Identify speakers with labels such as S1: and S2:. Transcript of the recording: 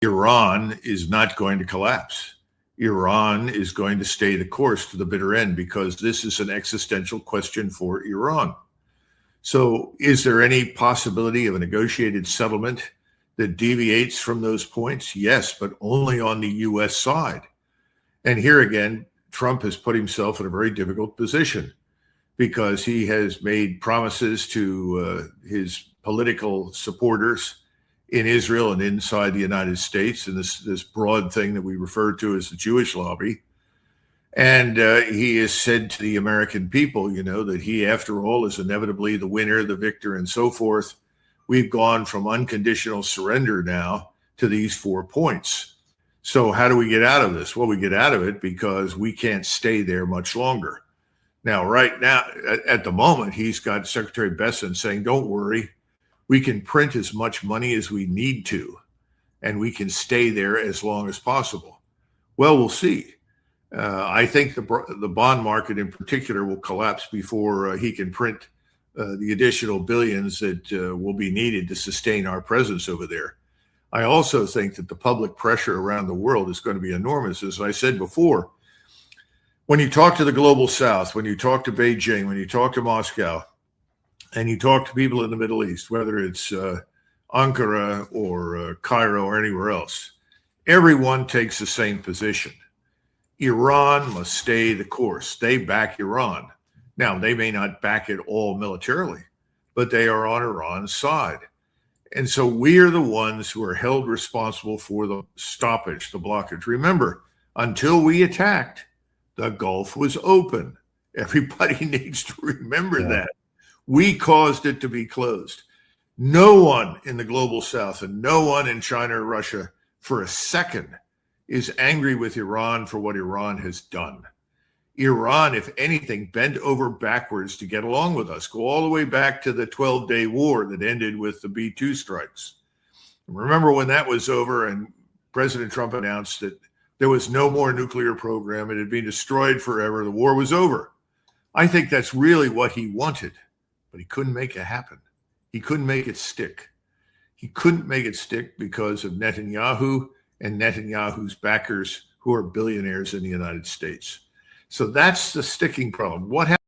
S1: Iran is not going to collapse. Iran is going to stay the course to the bitter end because this is an existential question for Iran. So is there any possibility of a negotiated settlement that deviates from those points? Yes, but only on the U.S. side. And here again, Trump has put himself in a very difficult position because he has made promises to his political supporters in Israel and inside the United States, and this broad thing that we refer to as the Jewish lobby. And he has said to the American people, that he, after all, is inevitably the winner, the victor, and so forth. We've gone from unconditional surrender now to these 4 points. So how do we get out of this? Well, we get out of it because we can't stay there much longer. Now, right now, at the moment, he's got Secretary Bessent saying, don't worry, we can print as much money as we need to, and we can stay there as long as possible. Well, we'll see. I think the bond market in particular will collapse before he can print the additional billions that will be needed to sustain our presence over there. I also think that the public pressure around the world is going to be enormous. As I said before, when you talk to the global south, when you talk to Beijing, when you talk to Moscow, and you talk to people in the Middle East, whether it's Ankara or Cairo or anywhere else, everyone takes the same position. Iran must stay the course. They back Iran. Now, they may not back it all militarily, but they are on Iran's side. And so we are the ones who are held responsible for the stoppage, the blockage. Remember, until we attacked, the Gulf was open. Everybody needs to remember that. We caused it to be closed. No one in the global south and no one in China or Russia for a second is angry with Iran for what Iran has done. Iran, if anything, bent over backwards to get along with us. Go all the way back to the 12-day war that ended with the B-2 strikes. Remember when that was over and President Trump announced that there was no more nuclear program. It had been destroyed forever. The war was over. I think that's really what he wanted, but he couldn't make it happen. He couldn't make it stick. He couldn't make it stick because of Netanyahu and Netanyahu's backers who are billionaires in the United States. So that's the sticking problem. What